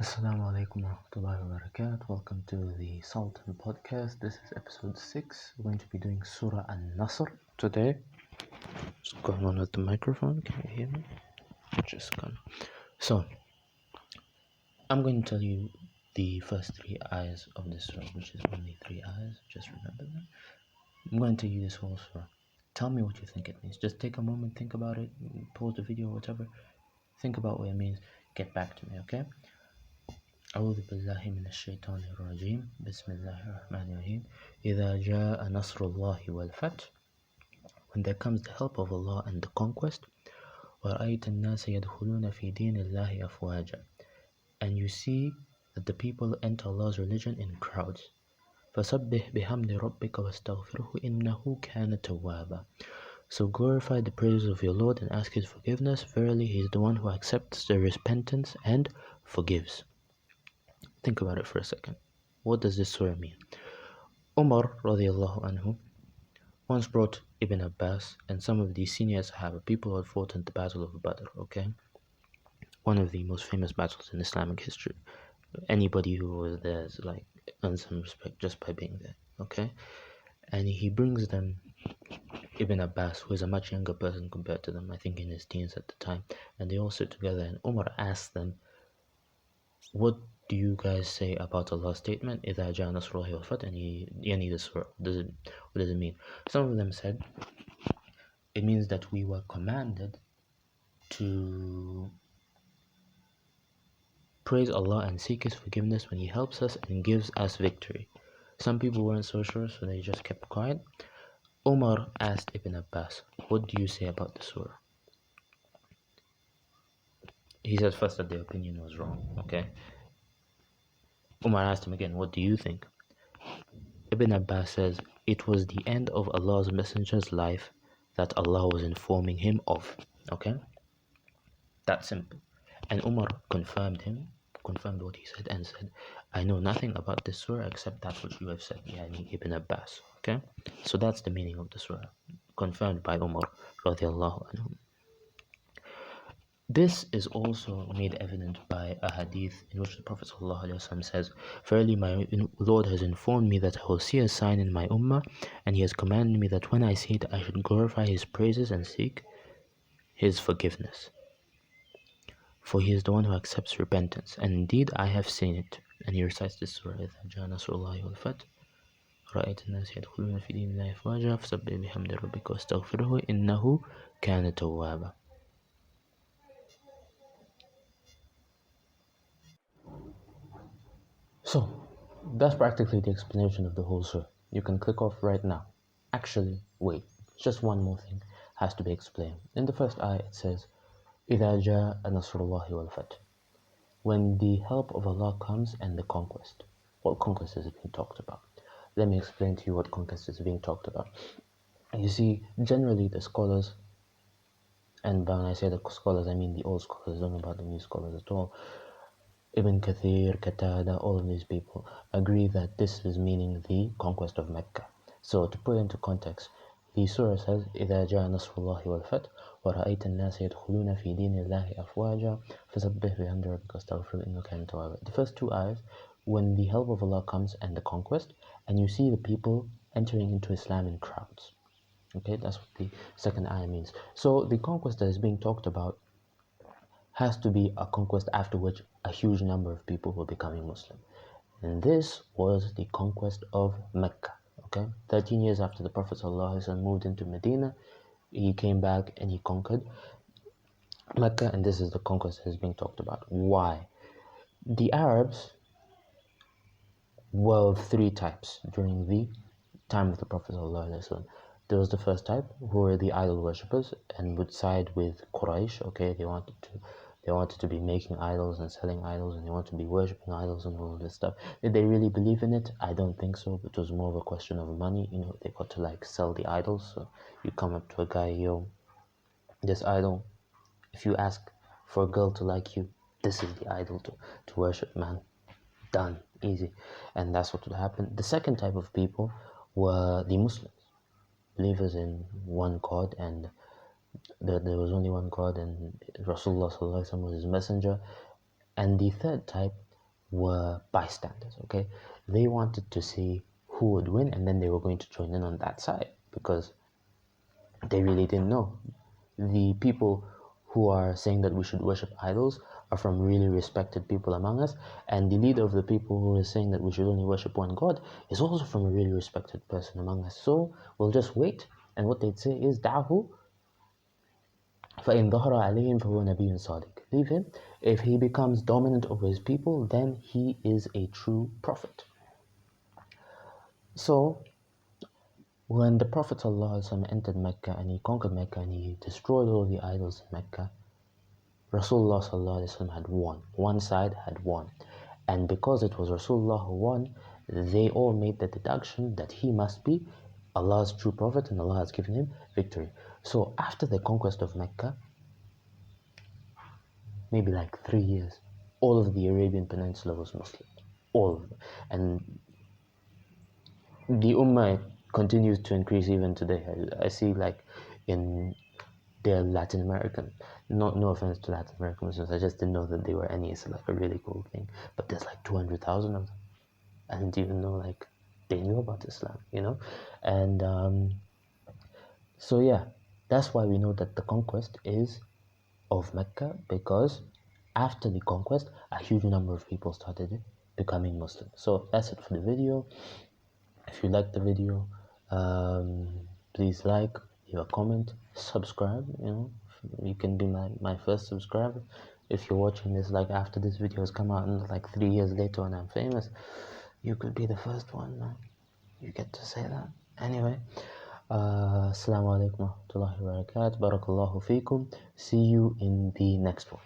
Asalaam Aleykum warahmatullahi wabarakatuh. Welcome to the Sultan podcast. This is episode 6. We're going to be doing Surah an-Nasr today. What's going on with the microphone? Can you hear me? Just gonna. So, I'm going to tell you the first 3 ayahs of this surah, which is only 3 ayahs. Just remember that. I'm going to tell you this whole surah. Tell me what you think it means. Just take a moment, think about it, pause the video, whatever. Think about what it means. Get back to me, okay? أعوذ بالله من الشيطان الرجيم بسم الله الرحمن الرحيم إذا جاء نصر الله والفتح. When there comes the help of Allah and the conquest, ورأيت الناس يدخلون في دين الله أفواجا, and you see that the people enter Allah's religion in crowds. فسبح بحمد ربك واستغفره إنه كان توابا. So glorify the praises of your Lord and ask His forgiveness. Verily He is the one who accepts the repentance and forgives. Think about it for a second. What does this surah mean? Umar radiallahu anhu once brought Ibn Abbas and some of the senior Sahaba, people who had fought in the Battle of Badr, okay? One of the most famous battles in Islamic history. Anybody who was there is like earns some respect just by being there, okay? And he brings them Ibn Abbas, who is a much younger person compared to them, I think in his teens at the time, and they all sit together and Umar asks them, what do you guys say about Allah's statement إِذَا جَاءَ نَصْرُ اللَّهِ وَالْفَتْحُ, and yani the surah, what does it mean? Some of them said it means that we were commanded to praise Allah and seek His forgiveness when He helps us and gives us victory. Some people weren't so sure, so they just kept quiet. Umar asked Ibn Abbas, what do you say about the surah? He said first that the opinion was wrong, okay? Umar asked him again, what do you think? Ibn Abbas says, it was the end of Allah's messenger's life that Allah was informing him of. Okay? That's simple. And Umar confirmed what he said and said, I know nothing about this surah except that which you have said, yani Ibn Abbas. Okay? So that's the meaning of the surah, confirmed by Umar radiallahu anhu. This is also made evident by a hadith in which the Prophet ﷺ says, verily my Lord has informed me that I will see a sign in my ummah, and He has commanded me that when I see it I should glorify His praises and seek His forgiveness. For He is the one who accepts repentance, and indeed I have seen it. And he recites this surah, إِذَا جَاءَ نَصْرُ اللَّهِ وَالْفَتْحُ رَأَيْتَ النَّاسَ يَدْخُلُونَ فِي دِينِ اللَّهِ أَفْوَاجًا فَسَبِّحْ بِحَمْدِ رَبِّكَ وَاسْتَغْفِرْهُ إِنَّهُ كَانَ تَوَّابًا. So, that's practically the explanation of the whole surah. You can click off right now. Actually, wait, just one more thing has to be explained. In the first ayah it says, إِذَا جَاءَ نَصْرُ اللَّهِ وَالْفَتْحُ, when the help of Allah comes and the conquest. What conquest is being talked about? Let me explain to you what conquest is being talked about. You see, generally the scholars, and when I say the scholars, I mean the old scholars, don't know about the new scholars at all, Ibn Kathir, Qatada, all of these people agree that this is meaning the conquest of Mecca. So to put into context, the surah says, إِذَا جَاءَ نَصْرُ اللَّهِ وَالْفَتْحُ وَرَأَيْتَ النَّاسَ يَدْخُلُونَ فِي دِينِ اللَّهِ أَفْوَاجًا فَسَبِّحْ بِحَمْدِ رَبِّكَ وَاسْتَغْفِرْهُ إِنَّهُ كَانَ تَوَّابًا. The first 2 ayahs, when the help of Allah comes and the conquest, and you see the people entering into Islam in crowds. Okay, that's what the second ayah means. So the conquest that is being talked about has to be a conquest after which a huge number of people were becoming Muslim. And this was the conquest of Mecca. Okay, 13 years after the Prophet ﷺ moved into Medina, he came back and he conquered Mecca, and this is the conquest that is being talked about. Why? The Arabs were of 3 types during the time of the Prophet ﷺ. There was the first type, who were the idol worshippers and would side with Quraysh. Okay, they wanted to be making idols and selling idols, and they wanted to be worshipping idols and all of this stuff. Did they really believe in it? I don't think so. It was more of a question of money. You know, they got to like sell the idols. So you come up to a guy, yo, this idol, if you ask for a girl to like you, this is the idol to worship, man. Done, easy. And that's what would happen. The second type of people were the Muslims, believers in one God, and that there was only one God, and Rasulullah ﷺ was His messenger. And the third type were bystanders, okay? They wanted to see who would win, and then they were going to join in on that side because they really didn't know. The people who are saying that we should worship idols are from really respected people among us, and the leader of the people who is saying that we should only worship one God is also from a really respected person among us. So we'll just wait, and what they'd say is دعه فإن ظهر عليهم فهو نبي صادق. Leave him. If he becomes dominant over his people, then he is a true prophet. So when the Prophet ﷺ entered Mecca and he conquered Mecca and he destroyed all the idols in Mecca, Rasulullah ﷺ had won. One side had won. And because it was Rasulullah who won, they all made the deduction that he must be Allah's true prophet and Allah has given him victory. So after the conquest of Mecca, maybe like 3 years, all of the Arabian Peninsula was Muslim. All of them. And the Ummah continues to increase even today. I see like in the Latin American, no offense to Latin American Muslims, I just didn't know that they were any. It's like a really cool thing. But there's like 200,000 of them. I didn't even know like they knew about Islam, you know? And so yeah, that's why we know that the conquest is of Mecca, because after the conquest, a huge number of people started becoming Muslim. So that's it for the video. If you like the video, please like, leave a comment, subscribe. You know, you can be my first subscriber. If you're watching this like after this video has come out and like 3 years later when I'm famous, you could be the first one, man. You get to say that. Anyway, Asalaam Aleykum warahmatullahi wabarakatuh. Barakallahu feekum. See you in the next one.